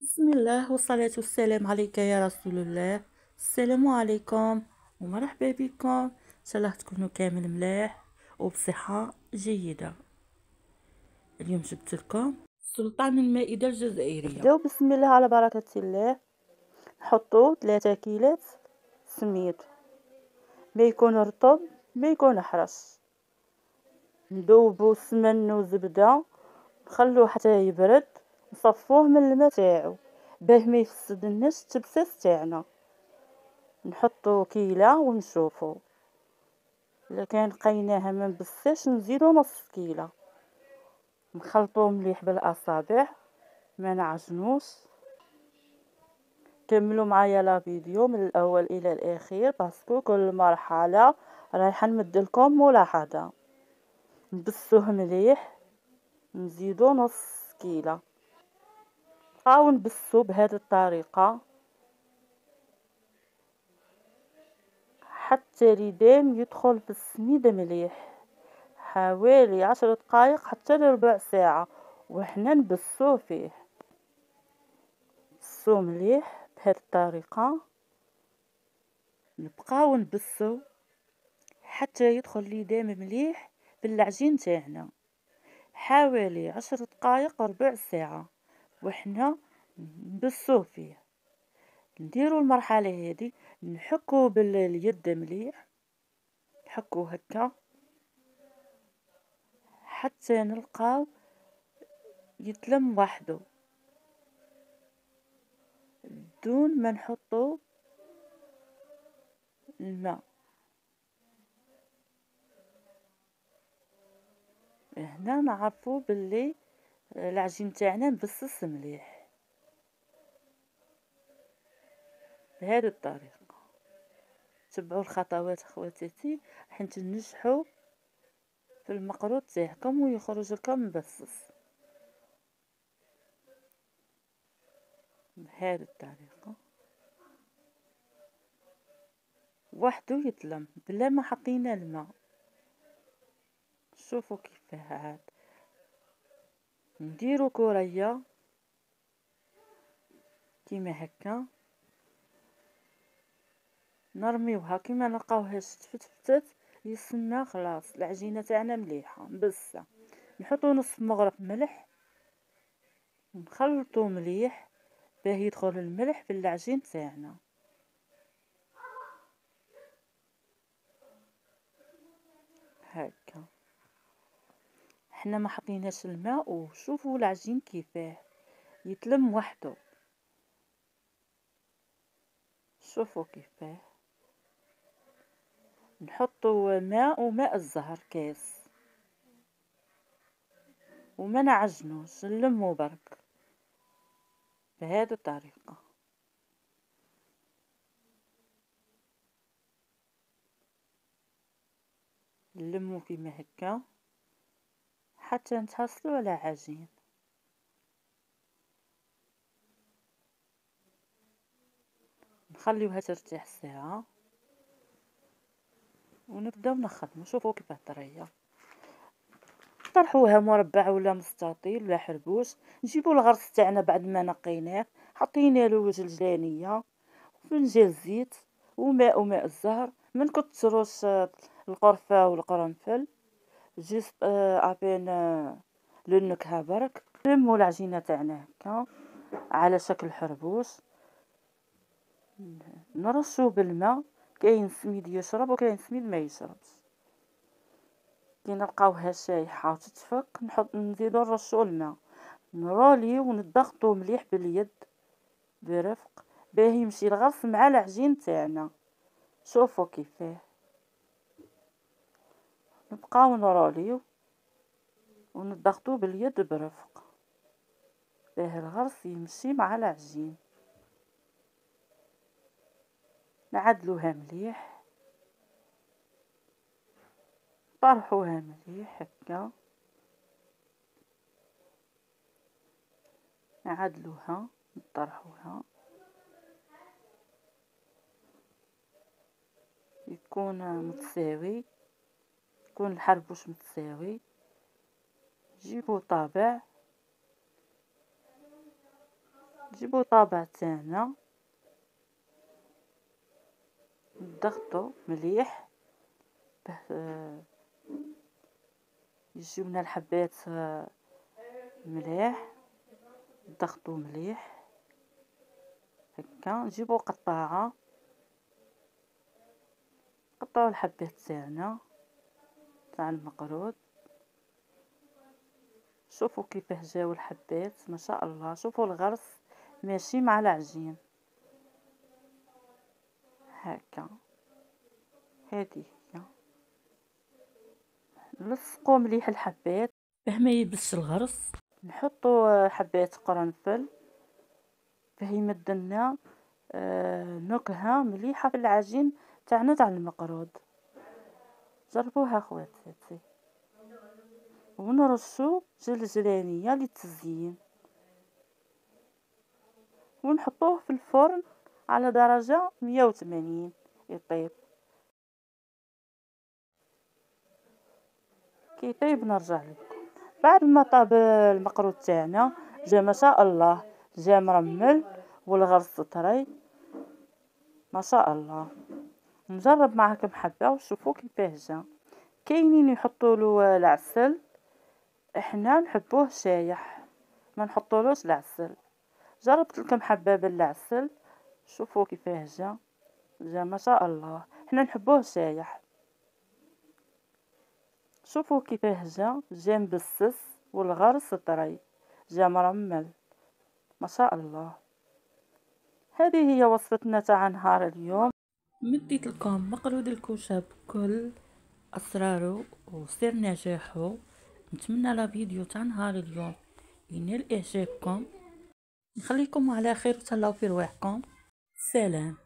بسم الله والصلاة والسلام عليك يا رسول الله. السلام عليكم ومرحبا بكم، ان شاء الله تكونوا كامل ملاح وبصحة جيدة. اليوم جبت لكم سلطان المائدة الجزائرية. نبداو بسم الله على بركة الله. نحطو 3 كيلات سميد، ما يكون رطب ما يكون حرش. نذوبو السمن وزبدة، نخلوه حتى يبرد، نصفوه من الماء تاعو باه ما يفسدناش التبساس تاعنا. نحطو كيلة ونشوفو، الا كان قيناها ما نبساش نزيدو نص كيلة. نخلطوه مليح بالاصابع ما نعجنوش. كملوا معايا لا فيديو من الاول الى الاخير باسكو كل مرحله رايحه نمدلكم ملاحظه. نبسوه مليح، نزيدو نص كيلة. نبقاو نبسو بهذه الطريقه حتى اليدين يدخل في السميد مليح، حوالي 10 دقائق حتى لربع ساعة وحنا نبسوه فيه. نبسوه مليح بهذه الطريقة، نبقاو نبسو حتى يدخل اليدام مليح بالعجين تاعنا، حوالي 10 دقائق ربع ساعة وحنا نبسوه فيه. نديرو المرحلة هذه، نحكو باليد مليح، نحكو هكا حتى نلقاو يتلم وحده دون ما نحطو الماء. هنا نعرفو باللي العجين تاعنا مبسس مليح بهذه الطريقة. تبعوا الخطوات اخواتاتي راح تنجحوا في المقروض تاعكم ويخرج لكم مبسس بهذه الطريقة وحده يتلم بلا ما حطينا الماء. شوفوا كيفاه عاد. نديرو كورية كيما هكا، نرميوها كيما نلقاوهاش تفتفتت يسمى خلاص العجينه تاعنا مليحه مبسه. نحطو نص مغرف ملح، نخلطو مليح باه يدخل الملح في العجين تاعنا هكا. حنا ما حطيناش الماء وشوفوا العجين كيفاه يتلم وحده. شوفوا كيفاه. نحطو ماء وماء الزهر كاس وما نعجنوش، نلمو برك بهذه الطريقه. نلمو كيما هكا حتى نتحصلوا على عجين. نخليوها ترتاح ساعة ونبداو نخدمو. شوفوا كيفاه طريه. طرحوها مربع ولا مستطيل ولا حربوش. نجيبو الغرس تاعنا بعد ما نقيناه، حطينا له جلجانيه وفنجان زيت وماء الزهر. ما نكتروش القرفه والقرنفل، جست ابين للنكهه برك. نلمو العجينه تاعنا هكا على شكل حربوش، نرشو بالماء. كاين سميد يشرب وكاين سميد ما يشربش. كي نلقاوها شايحه وتتفك نزيدو نرشو الماء، نروليو ونضغطو مليح باليد برفق باه يمشي الغرس مع العجين تاعنا. شوفوا كيفاه. نبقاو نروليو ونضغطو باليد برفق باه الغرس يمشي مع العجين. نعدلوها مليح، طرحوها مليح هكا، نعدلوها نطرحوها يكون متساوي، يكون الحربوش متساوي. جيبوا طابع نجيبو طابع تاعنا نضغطو مليح باه يجيونا الحبات مليح. نضغطو مليح هكا. نجيبو قطاعة نقطعو الحبات تاعنا تاع المقرود. شوفوا كيفاه جاو الحبات ما شاء الله. شوفوا الغرس ماشي مع العجين هكا. هذه هي. نلصقو مليح الحبات باه ما يبسش الغرس. نحطو حبات قرنفل باه يمدلنا نكهة مليحة في العجين تاعنا تاع المقرود. جربوها خواتاتي. ونرشو جلجلانية للتزيين ونحطوه في الفرن على درجة 180 يطيب. كي يطيب نرجع لكم. بعد ما طاب المقرود تاعنا جا ما شاء الله، جا مرمل والغرس طري ما شاء الله. نجرب معكم حبة وشوفوا كيفاه جا. كاينين يحطولو العسل، احنا نحبوه شايح ما نحطولوش العسل. جربت لكم حبة بالعسل شوفوا كيفاه جا ما شاء الله. احنا نحبوه شايح. شوفوا كيفاه جا مبسس والغرس طري، جا مرمل ما شاء الله. هذه هي وصفتنا تاع نهار اليوم. مديت لكم مقرود الكوسه بكل اسراره وسر نجاحه. نتمنى لا فيديو تاع نهار اليوم ينال اعجابكم. نخليكم على خير وتهلاو في رواحكم. سلام.